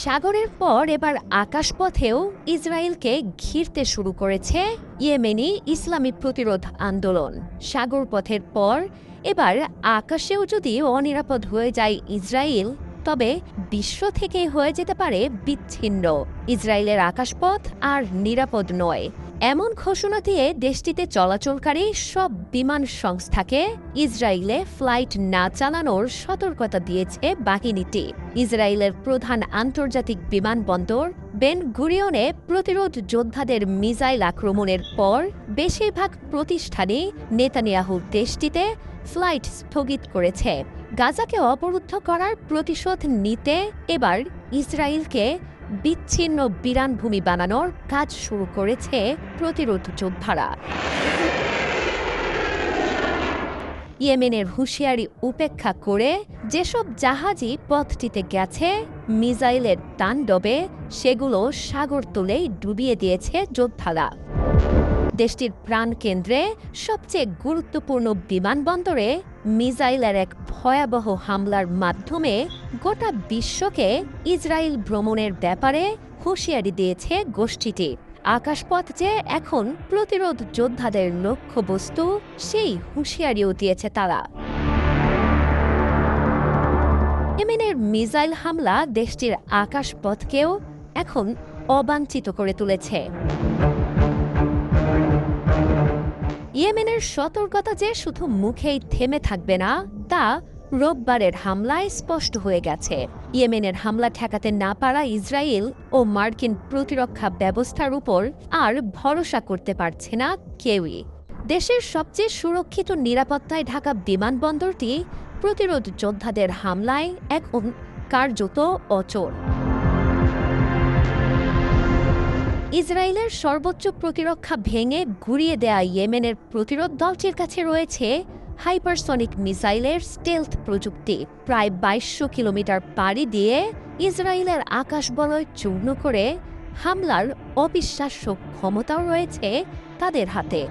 সাগরের পর এবার আকাশপথেও ইসরায়েলকে ঘিরতে শুরু করেছে ইয়েমেনি ইসলামী প্রতিরোধ আন্দোলন। সাগরপথের পর এবার আকাশেও যদি অনিরাপদ হয়ে যায় ইসরায়েল, তবে বিশ্ব থেকে হয়ে যেতে পারে বিচ্ছিন্ন। ইসরায়েলের আকাশপথ আর নিরাপদ নয়, এমন ঘোষণা দিয়ে দেশটিতে চলাচলকারী সব বিমান সংস্থাকে ইসরায়েলে ফ্লাইট না চালানোর সতর্কতা দিয়েছে বাহিনীটি। ইসরায়েলের প্রধান আন্তর্জাতিক বিমানবন্দর বেন গুরিয়নে প্রতিরোধ যোদ্ধাদের মিসাইল আক্রমণের পর বেশিরভাগ প্রতিষ্ঠানই নেতানিয়াহুর দেশটিতে ফ্লাইট স্থগিত করেছে। গাজাকে অবরুদ্ধ করার প্রতিশোধ নিতে এবার ইসরায়েলকে বিচ্ছিন্ন বিরানভূমি বানানোর কাজ শুরু করেছে প্রতিরোধ যোদ্ধারা। ইয়েমেনের হুঁশিয়ারি উপেক্ষা করে যেসব জাহাজই পথটিতে গেছে, মিসাইলের তাণ্ডবে সেগুলো সাগর তুলেই ডুবিয়ে দিয়েছে যোদ্ধারা। দেশটির প্রাণকেন্দ্রে সবচেয়ে গুরুত্বপূর্ণ বিমানবন্দরে মিসাইলের এক ভয়াবহ হামলার মাধ্যমে গোটা বিশ্বকে ইসরায়েল ভ্রমণের ব্যাপারে হুঁশিয়ারি দিয়েছে গোষ্ঠীটি। আকাশপথ যে এখন প্রতিরোধ যোদ্ধাদের লক্ষ্যবস্তু, সেই হুঁশিয়ারিও দিয়েছে তারা। ইয়েমেনের মিসাইল হামলা দেশটির আকাশপথকেও এখন অবাঞ্ছিত করে তুলেছে। ইয়েমেনের সতর্কতা যে শুধু মুখেই থেমে থাকবে না, তা রোববারের হামলায় স্পষ্ট হয়ে গেছে। ইয়েমেনের হামলা ঠেকাতে না পারা ইসরায়েল ও মার্কিন প্রতিরক্ষা ব্যবস্থার উপর আর ভরসা করতে পারছে না কেউই। দেশের সবচেয়ে সুরক্ষিত নিরাপত্তায় ঢাকা বিমানবন্দরটি প্রতিরোধ যোদ্ধাদের হামলায় এখন কার্যত অচল। ইসরায়েলের সর্বোচ্চ প্রতিরক্ষা ভেঙে গুঁড়িয়ে দেয়া ইয়েমেনের প্রতিরোধ দলটির কাছে রয়েছে হাইপারসনিক মিসাইলের স্টেলথ প্রযুক্তি। প্রায় ২২০০ কিলোমিটার পাড়ি দিয়ে ইসরায়েলের আকাশবলয় চূর্ণ করে হামলার অবিশ্বাস্য ক্ষমতাও রয়েছে তাদের হাতে।